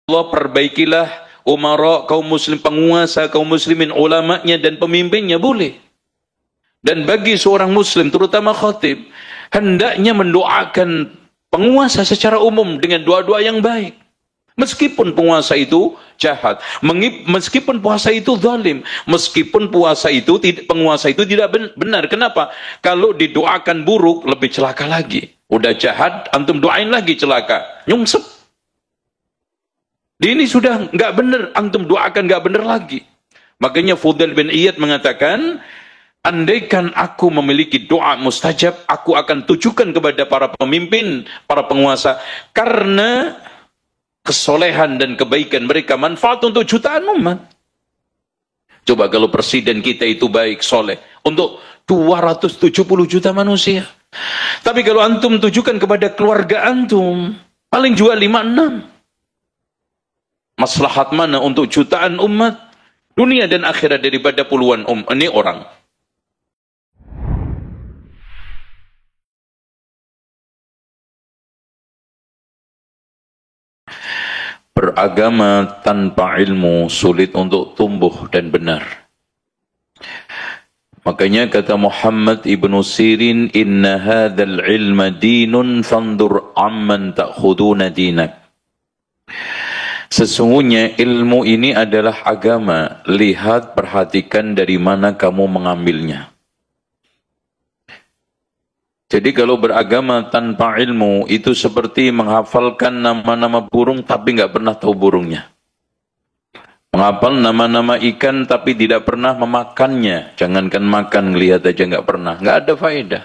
Allah perbaikilah umara kaum muslim, penguasa kaum muslimin, ulamanya dan pemimpinnya, boleh. Dan bagi seorang muslim, terutama khatib, hendaknya mendoakan penguasa secara umum dengan doa-doa yang baik. Meskipun penguasa itu jahat, meskipun puasa itu zalim, meskipun penguasa itu tidak benar. Kenapa? Kalau didoakan buruk, lebih celaka lagi. Udah jahat, antum doain lagi celaka, nyungsep. Ini sudah nggak benar, antum doakan nggak benar lagi. Makanya Fudail bin Iyad mengatakan, andaikan aku memiliki doa mustajab, aku akan tujukan kepada para pemimpin, para penguasa, karena kesolehan dan kebaikan mereka manfaat untuk jutaan umat. Coba kalau presiden kita itu baik, soleh, untuk 270 juta manusia. Tapi kalau antum tujukan kepada keluarga antum, paling juga 5-6. Maslahat mana untuk jutaan umat, dunia dan akhirat, daripada puluhan ini orang. Beragama tanpa ilmu sulit untuk tumbuh dan benar. Makanya kata Muhammad ibn Sirin, inna hadzal ilma dinun fandur amman ta'khuduna dinak. Sesungguhnya ilmu ini adalah agama, lihat, perhatikan dari mana kamu mengambilnya. Jadi kalau beragama tanpa ilmu, itu seperti menghafalkan nama-nama burung tapi nggak pernah tahu burungnya. Menghafal nama-nama ikan tapi tidak pernah memakannya. Jangankan makan, ngelihat aja nggak pernah. Nggak ada faedah.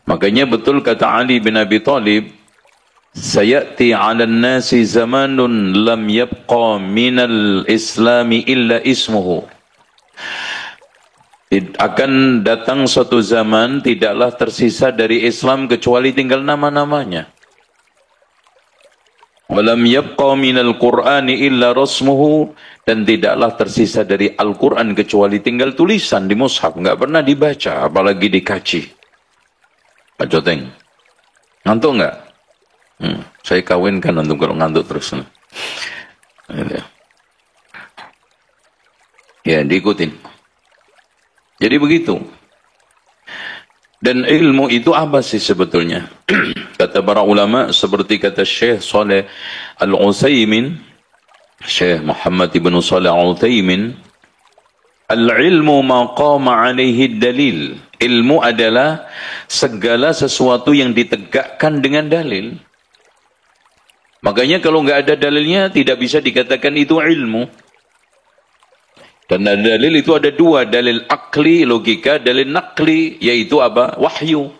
Makanya betul kata Ali bin Abi Thalib, sayati 'alan nasi zamanun lam yabqa minal islami illa ismuhu. Akan datang suatu zaman tidaklah tersisa dari Islam kecuali tinggal nama-namanya. Walam yabqa minal Qur'ani illa rasmuhu, dan tidaklah tersisa dari Al-Qur'an kecuali tinggal tulisan di mushaf, enggak pernah dibaca apalagi dikaji. Pak Joteng, ngantuk enggak? Saya kawinkan antum kalau ngantuk terus. Ya, diikutin. Jadi begitu. Dan ilmu itu apa sih sebetulnya? Kata para ulama, seperti kata Syekh Saleh Al-Utsaimin, Syekh Muhammad ibn Saleh Al-Utsaimin, al-ilmu ma qama alaihi dalil. Ilmu adalah segala sesuatu yang ditegakkan dengan dalil. Makanya kalau nggak ada dalilnya, tidak bisa dikatakan itu ilmu. Dan dalil itu ada dua, dalil akli, logika, dalil nakli, yaitu apa? Wahyu.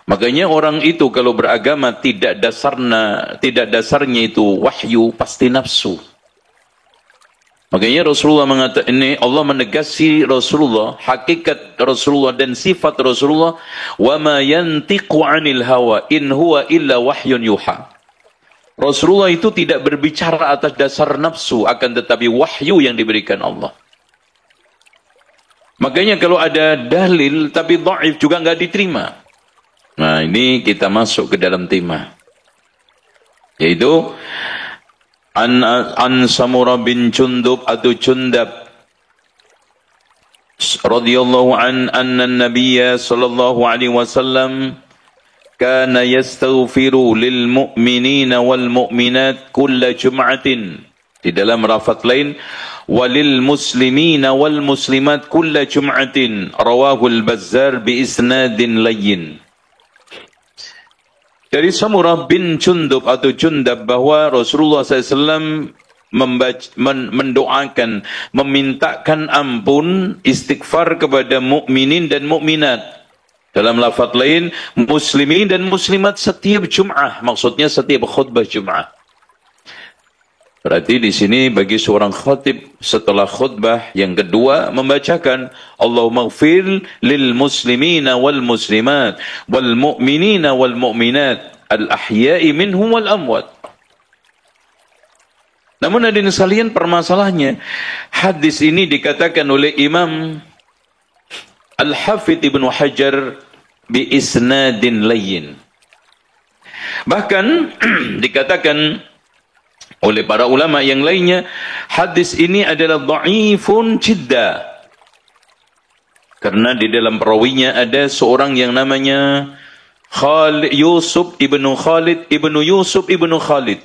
Makanya orang itu kalau beragama tidak dasarnya itu wahyu, pasti nafsu. Makanya Rasulullah mengatakan ini, Allah menegasi Rasulullah, hakikat Rasulullah dan sifat Rasulullah, wa ma yantiqu 'anil hawa in huwa illa wahyun yuha. Rasulullah itu tidak berbicara atas dasar nafsu, akan tetapi wahyu yang diberikan Allah. Makanya kalau ada dalil tapi dhaif juga nggak diterima. Nah, ini kita masuk ke dalam tema, yaitu an Samurah bin Jundub atau Jundab radhiyallahu anna an-nabiyya sallallahu alaihi wasallam kana yastaghfiru lil mu'minina wal mu'minat kulla jum'atin. Di dalam lafaz lain, walil muslimina wal muslimat kulla jum'atin, rawahu al-Bazzar bi isnadin layyin. Dari Samurah bin Jundub atau Jundab bahwa Rasulullah SAW mendoakan, memintakan ampun, istighfar kepada mukminin dan mukminat. Dalam lafaz lain, muslimin dan muslimat setiap Jum'ah, maksudnya setiap khutbah Jum'ah. Berarti di sini bagi seorang khatib setelah khutbah yang kedua membacakan Allahumma ighfir lil muslimina wal muslimat wal mu'minina wal mu'minat al ahya'i minhum wal amwat. Namun hadirin sekalian, permasalahannya hadis ini dikatakan oleh Imam Al-Hafidh Ibnu Hajar bi isnadin layyin. Bahkan dikatakan oleh para ulama yang lainnya, hadis ini adalah dhaifun jidda. Karena di dalam perawinya ada seorang yang namanya Yusuf ibnu Khalid ibnu Yusuf ibnu Khalid.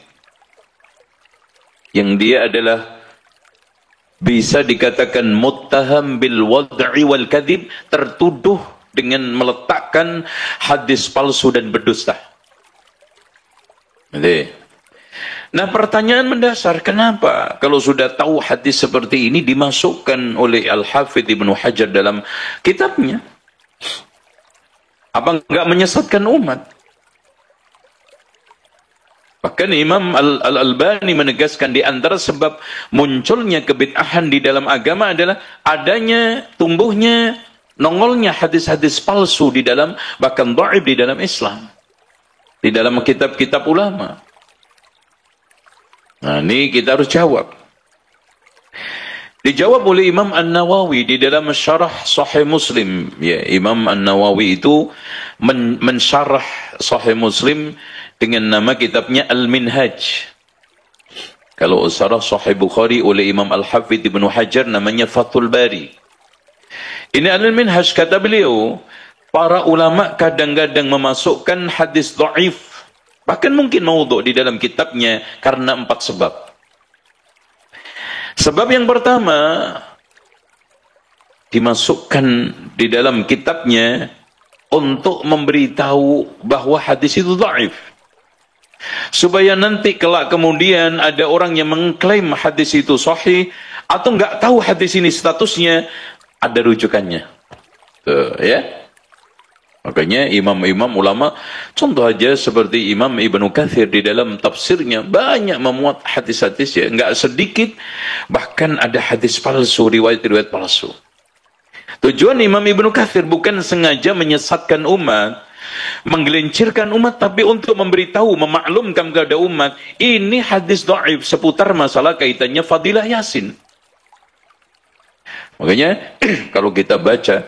Yang dia adalah bisa dikatakan muttaham bil wad'i wal kadhib, tertuduh dengan meletakkan hadis palsu dan berdusta. Nah, pertanyaan mendasar, kenapa kalau sudah tahu hadis seperti ini dimasukkan oleh Al-Hafidh Ibnu Hajar dalam kitabnya? Apa enggak menyesatkan umat? Bahkan Imam Al-Albani menegaskan di antara sebab munculnya kebid'ahan di dalam agama adalah adanya, tumbuhnya, nongolnya hadis-hadis palsu di dalam, bahkan dhaif di dalam Islam. Di dalam kitab-kitab ulama. Nah, ini kita harus jawab. Dijawab oleh Imam An-Nawawi di dalam syarah Sahih Muslim. Ya, Imam An-Nawawi itu mensyarah Sahih Muslim dengan nama kitabnya Al-Minhaj. Kalau syarah Sahih Bukhari oleh Imam Al-Hafidh Ibnu Hajar namanya Fathul Bari. Ini Al-Minhaj, kata beliau, para ulama kadang-kadang memasukkan hadis dhaif, bahkan mungkin maudhu' di dalam kitabnya karena 4 sebab. Sebab yang pertama, dimasukkan di dalam kitabnya untuk memberitahu bahwa hadis itu dhaif. Supaya nanti kelak kemudian ada orang yang mengklaim hadis itu sahih, atau enggak tahu hadis ini statusnya, ada rujukannya. Tuh, ya. Makanya imam-imam ulama, contoh aja seperti Imam Ibnu Katsir di dalam tafsirnya banyak memuat hadis-hadis, ya, enggak sedikit, bahkan ada hadis palsu, riwayat-riwayat palsu. Tujuan Imam Ibnu Katsir bukan sengaja menyesatkan umat, menggelincirkan umat, tapi untuk memberitahu, memaklumkan kepada umat, ini hadis dhaif seputar masalah kaitannya fadilah Yasin. Makanya kalau kita baca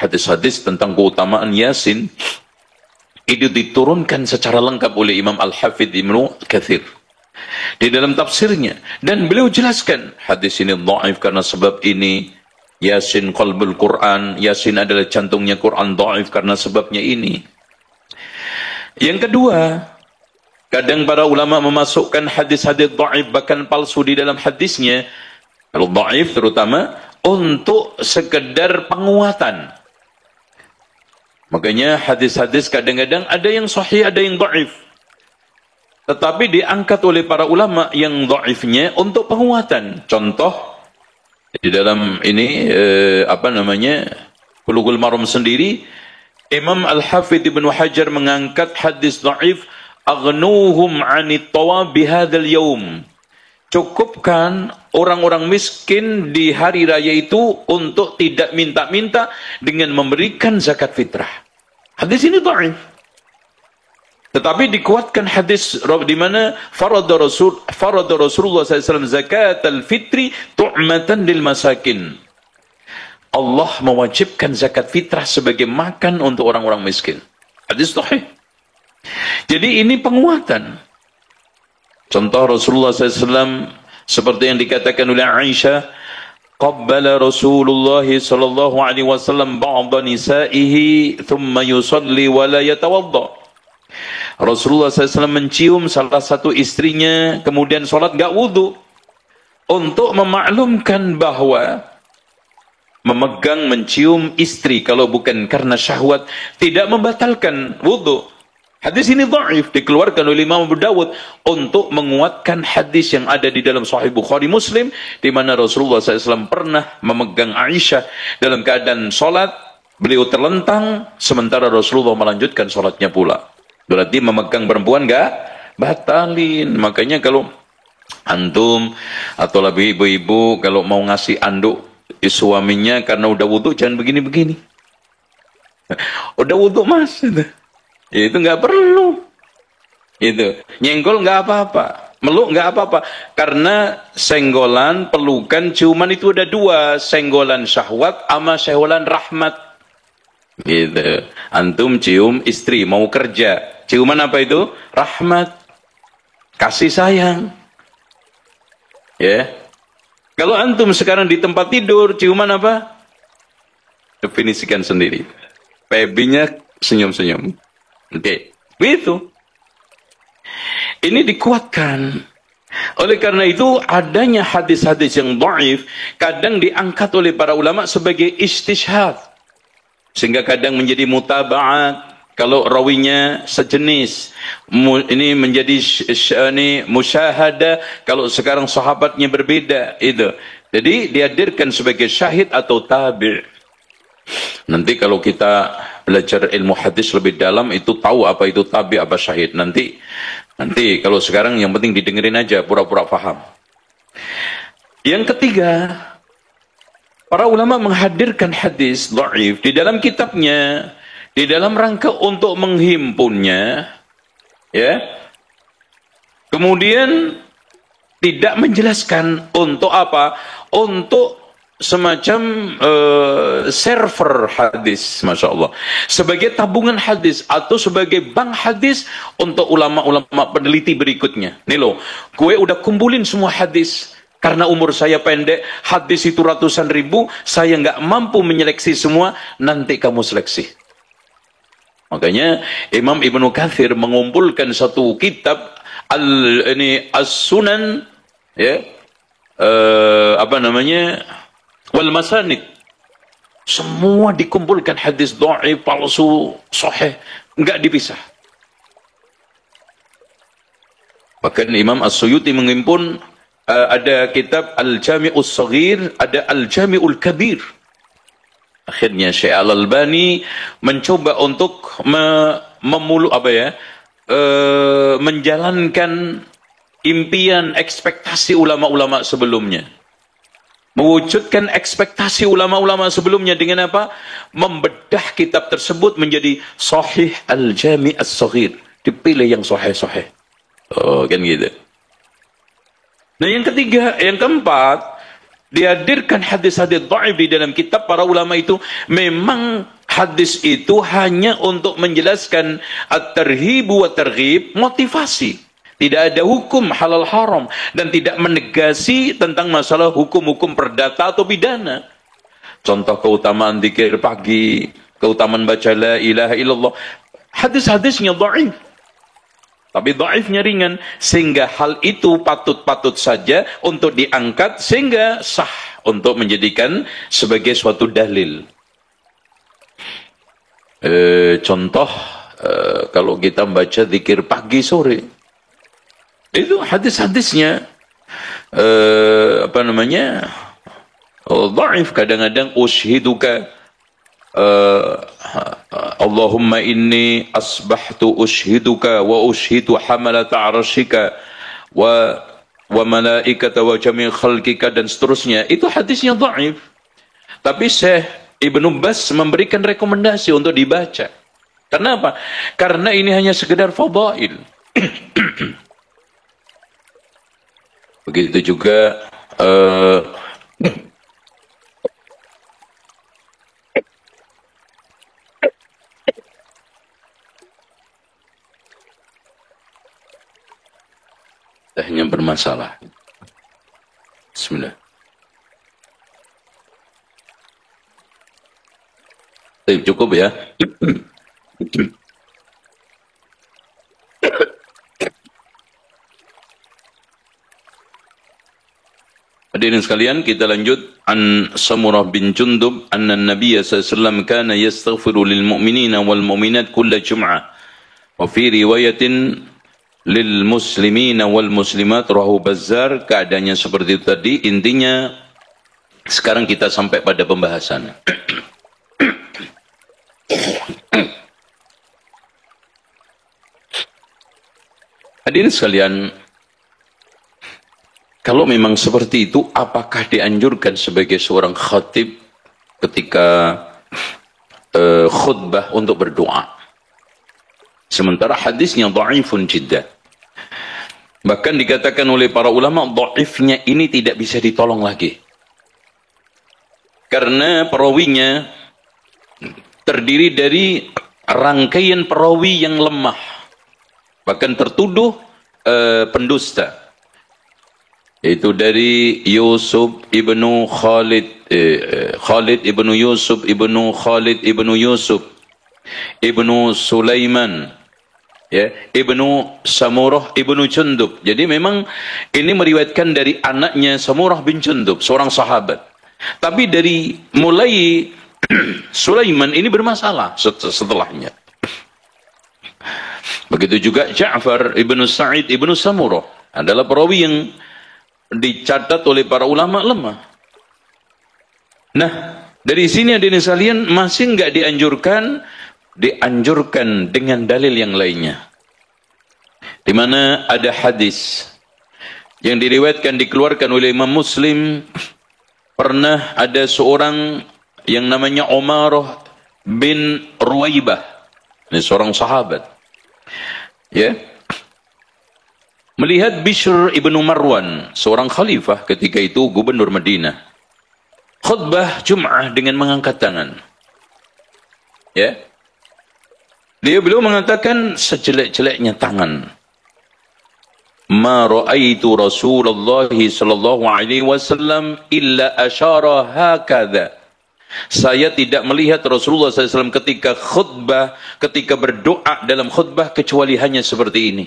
hadis-hadis tentang keutamaan Yasin, itu diturunkan secara lengkap oleh Imam Al-Hafidh Ibnu Katsir di dalam tafsirnya, dan beliau jelaskan hadis ini dhaif karena sebab ini. Yasin qalbul Quran, Yasin adalah jantungnya Quran, dhaif karena sebabnya ini. Yang kedua, kadang para ulama memasukkan hadis-hadis dhaif bahkan palsu di dalam hadisnya, kalau dhaif terutama, untuk sekedar penguatan. Makanya hadis-hadis kadang-kadang ada yang sahih, ada yang dhaif. Tetapi diangkat oleh para ulama yang dhaifnya untuk penguatan. Contoh di dalam ini Bulughul Maram sendiri, Imam Al-Hafidh Ibnu Hajar mengangkat hadis dhaif, aghnuhum 'anit tawab bihadzal yaum. Cukupkan orang-orang miskin di hari raya itu untuk tidak minta-minta dengan memberikan zakat fitrah. Hadis ini dhaif. Tetapi dikuatkan hadis di mana farada Rasulullah SAW zakat al-fitri tu'matan lil masakin. Allah mewajibkan zakat fitrah sebagai makan untuk orang-orang miskin. Hadis sahih. Jadi ini penguatan. Contoh Rasulullah SAW seperti yang dikatakan oleh Aisyah, qabbala Rasulullah sallallahu alaihi wasallam ba'da nisa'ihi thumma yusalli wa la yatawadda. Rasulullah SAW mencium salah satu istrinya, kemudian sholat gak wudhu, untuk memaklumkan bahwa memegang, mencium istri kalau bukan karena syahwat tidak membatalkan wudhu. Hadis ini dhaif, dikeluarkan oleh Imam Abu Dawud untuk menguatkan hadis yang ada di dalam Sahih Bukhari Muslim, di mana Rasulullah SAW pernah memegang Aisyah dalam keadaan sholat, beliau terlentang, sementara Rasulullah melanjutkan sholatnya pula. Berarti memegang perempuan enggak batalin. Makanya kalau antum atau lebih ibu-ibu kalau mau ngasih anduk suaminya karena udah wudhu, jangan begini-begini. Udah wudhu mas, itu enggak perlu. Itu nyenggol enggak apa-apa, meluk enggak apa-apa, karena senggolan, pelukan, ciuman itu ada dua, senggolan syahwat sama senggolan rahmat. Gitu. Antum cium istri mau kerja, Ciuman apa itu? Rahmat, kasih sayang. Ya. Kalau antum sekarang di tempat tidur, ciuman apa? Definisikan sendiri. PB-nya senyum-senyum. Oke, begitu. Ini dikuatkan. Oleh karena itu, adanya hadis-hadis yang dhaif kadang diangkat oleh para ulama sebagai istishhad. Sehingga kadang menjadi mutaba'at. Kalau rawinya sejenis, ini menjadi musyahada. Kalau sekarang sahabatnya berbeda, itu. Jadi dihadirkan sebagai syahid atau tabi'. Nanti kalau kita belajar ilmu hadis lebih dalam, itu tahu apa itu tabi', apa syahid. Nanti kalau sekarang yang penting didengerin aja, pura-pura paham. Yang ketiga, para ulama menghadirkan hadis dhaif di dalam kitabnya, di dalam rangka untuk menghimpunnya, ya. Kemudian tidak menjelaskan untuk apa? Untuk semacam server hadis, masya Allah, sebagai tabungan hadis atau sebagai bank hadis untuk ulama-ulama peneliti berikutnya. Nih loh, gue udah kumpulin semua hadis. Karena umur saya pendek, hadis itu ratusan ribu, saya nggak mampu menyeleksi semua, nanti kamu seleksi. Makanya Imam Ibnu Katsir mengumpulkan satu kitab As-Sunan, ya, apa namanya, wal Masanid. Semua dikumpulkan hadis dhaif, palsu, sahih, enggak dipisah. Bahkan Imam As-Suyuti mengimpun ada kitab Al-Jami'us Shaghir, ada Al-Jami'ul Kabir. Akhirnya Syekh Al-Albani mencoba untuk menjalankan impian, ekspektasi ulama-ulama sebelumnya. Mewujudkan ekspektasi ulama-ulama sebelumnya dengan apa? Membedah kitab tersebut menjadi Sahih Al-Jami' As-Shaghir. Dipilih yang sahih-sahih. Oh, kan gitu. Nah, yang ketiga, yang keempat, dihadirkan hadis-hadis dhaif di dalam kitab para ulama itu. Memang hadis itu hanya untuk menjelaskan at-tarhib wa targhib, motivasi. Tidak ada hukum halal haram dan tidak menegasi tentang masalah hukum-hukum perdata atau pidana. Contoh keutamaan zikir pagi, keutamaan baca la ilaha illallah. Hadis-hadisnya dhaif. Tapi dhaifnya ringan, sehingga hal itu patut-patut saja untuk diangkat, sehingga sah untuk menjadikan sebagai suatu dalil. Contoh, kalau kita baca zikir pagi sore, itu hadis-hadisnya apa namanya, dhaif. Kadang-kadang ushiduka, Allahumma inni asbahtu ushiduka wa ushidu hamalata arshika wa malaikata wa jami' khalqika, dan seterusnya. Itu hadisnya dhaif. Tapi Syekh Ibnu Baz memberikan rekomendasi untuk dibaca. Kenapa? Karena ini hanya sekedar fadail. Begitu juga tehnya bermasalah. Bismillah. Cukup ya. Hadirin sekalian, kita lanjut. An Samurah bin Jundub anna Nabiy sallallahu alaihi wasallam kana yastaghfiru lil mu'minina wal mu'minat kulla jum'ah. Wa fi riwayatin lil muslimina wal muslimat, rawahu Bazzar. Keadaannya seperti itu tadi. Intinya sekarang kita sampai pada pembahasan. Hadirin sekalian, kalau memang seperti itu, apakah dianjurkan sebagai seorang khatib ketika khutbah untuk berdoa? Sementara hadisnya dhaifun jiddan. Bahkan dikatakan oleh para ulama, dhaifnya ini tidak bisa ditolong lagi. Karena perawinya terdiri dari rangkaian perawi yang lemah. bahkan tertuduh pendusta. Itu dari Yusuf ibnu Khalid, Khalid ibnu Yusuf ibnu Khalid ibnu Yusuf ibnu Sulaiman, ya, ibnu Samurah ibnu Jundub. Jadi memang ini meriwayatkan dari anaknya Samurah bin Jundub, seorang sahabat. Tapi dari mulai Sulaiman ini bermasalah setelahnya. Begitu juga Ja'far ibnu Sa'id ibnu Samurah adalah perawi yang dicatat oleh para ulama lemah. Nah, dari sini hadirin sekalian masih nggak dianjurkan dengan dalil yang lainnya. Di mana ada hadis yang diriwayatkan dikeluarkan oleh Imam Muslim, pernah ada seorang yang namanya Umarah bin Ruwaibah, ini seorang sahabat, ya, melihat Bishr ibnu Marwan, seorang khalifah ketika itu gubernur Madinah, khutbah Jum'ah dengan mengangkat tangan. Ya. Beliau mengatakan sejelek-jeleknya tangan. Ma ra'aitu Rasulullah sallallahu alaihi wasallam illa asyara hakadha. Saya tidak melihat Rasulullah SAW ketika khutbah, ketika berdoa dalam khutbah kecuali hanya seperti ini.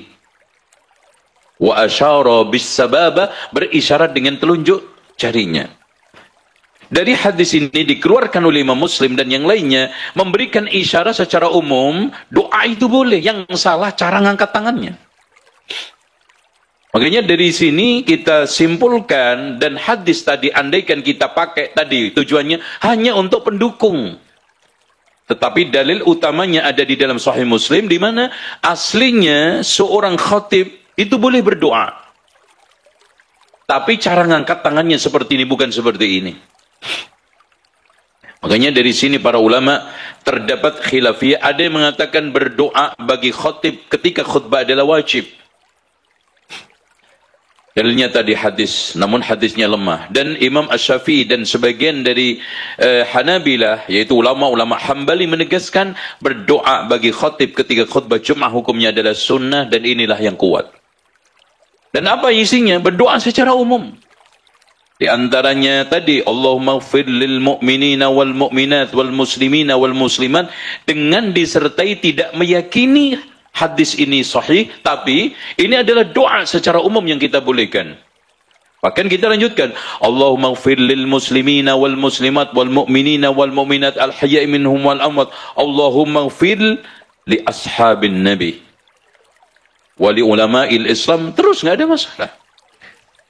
Wa asyara bis sababa, berisyarat dengan telunjuk jarinya. Dari hadis ini dikeluarkan oleh Imam Muslim dan yang lainnya memberikan isyarat secara umum doa itu boleh, yang salah cara ngangkat tangannya. Makanya dari sini kita simpulkan, dan hadis tadi andaikan kita pakai tadi tujuannya hanya untuk pendukung. Tetapi dalil utamanya ada di dalam Sahih Muslim, di mana aslinya seorang khatib itu boleh berdoa. Tapi cara ngangkat tangannya seperti ini, bukan seperti ini. Makanya dari sini para ulama terdapat khilafiyah. Ada yang mengatakan berdoa bagi khatib ketika khutbah adalah wajib. Dalilnya tadi hadis, namun hadisnya lemah. Dan Imam Asy-Syafi'i dan sebagian dari Hanabilah, yaitu ulama-ulama Hambali, menegaskan berdoa bagi khatib ketika khutbah Jum'ah hukumnya adalah sunnah, dan inilah yang kuat. Dan apa isinya? Berdoa secara umum. Di antaranya tadi, Allahumma ighfir lil mu'minina wal mu'minat wal muslimina wal muslimat, dengan disertai tidak meyakini hadis ini sahih, tapi ini adalah doa secara umum yang kita bolehkan. Bahkan kita lanjutkan, Allahumma ighfir lil muslimina wal muslimat wal mu'minina wal mu'minat al hayya'i minhum wal amwat, Allahumma ighfir li ashabin nabi wali ulama'il Islam, terus nggak ada masalah.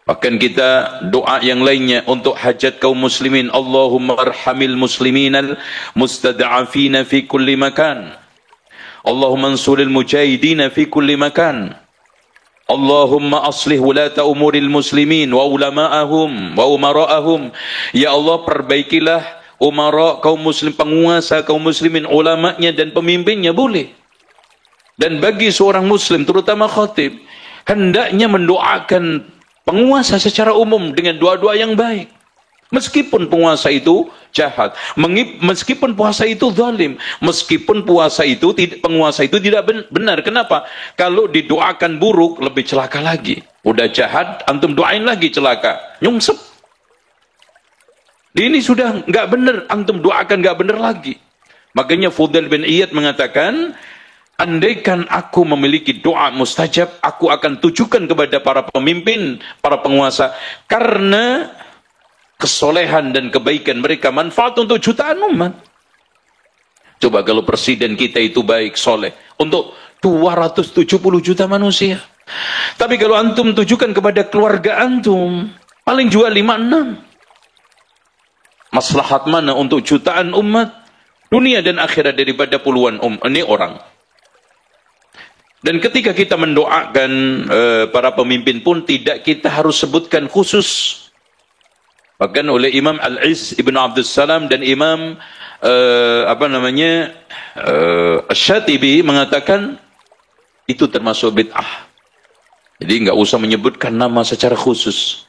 Bahkan kita doa yang lainnya untuk hajat kaum muslimin, Allahumma arhamil musliminal mustad'afina fi kulli makan, Allahumma ansuril mujahidina fi kulli makan, Allahumma aslih wulata umuril muslimin wa ulama'ahum wa umara'ahum. Ya Allah, perbaikilah umara kaum muslim, penguasa kaum muslimin, ulamanya dan pemimpinnya, boleh. Dan bagi seorang muslim, terutama khatib, hendaknya mendoakan penguasa secara umum dengan doa-doa yang baik. Meskipun penguasa itu jahat, meskipun puasa itu zalim, meskipun penguasa itu tidak benar. Kenapa? Kalau didoakan buruk, lebih celaka lagi. Udah jahat, antum doain lagi celaka, nyungsep. Ini sudah nggak benar, antum doakan nggak benar lagi. Makanya Fudail bin Iyad mengatakan, andaikan aku memiliki doa mustajab, aku akan tujukan kepada para pemimpin, para penguasa, karena kesolehan dan kebaikan mereka manfaat untuk jutaan umat. Coba kalau presiden kita itu baik, soleh, untuk 270 juta manusia. Tapi kalau antum tujukan kepada keluarga antum, paling jual 5-6. Maslahat mana untuk jutaan umat, dunia dan akhirat, daripada puluhan ini orang. Dan ketika kita mendoakan para pemimpin pun tidak kita harus sebutkan khusus. Bahkan oleh Imam Al-Izz Ibn Abdus Salam dan Imam Asy-Syatibi mengatakan itu termasuk bid'ah. Jadi nggak usah menyebutkan nama secara khusus.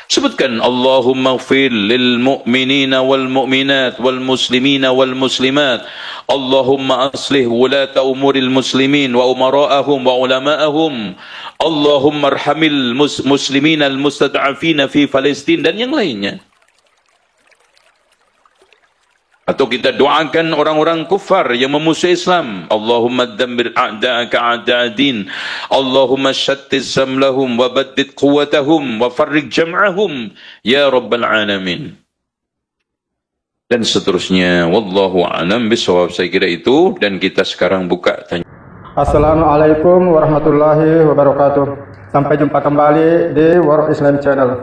Sebutkan Allahumma ighfir lil mu'minina wal mu'minat wal muslimina wal muslimat. Allahumma aslih wulata umuril muslimin wa umara'ahum wa ulama'ahum. Allahumma arhamil muslimina al mustad'afina fi Palestin, dan yang lainnya. Atau kita doakan orang-orang kufar yang memusuhi Islam. Allahumma dammir a'da'aka a'da'adin. Allahumma syattiz samlahum wa baddid quwwatahum wa farrik jam'ahum ya rabbal alamin. Dan seterusnya. Wallahu a'lam bishawab. Saya kira itu, dan kita sekarang buka tanya. Assalamualaikum warahmatullahi wabarakatuh. Sampai jumpa kembali di War Islam Channel.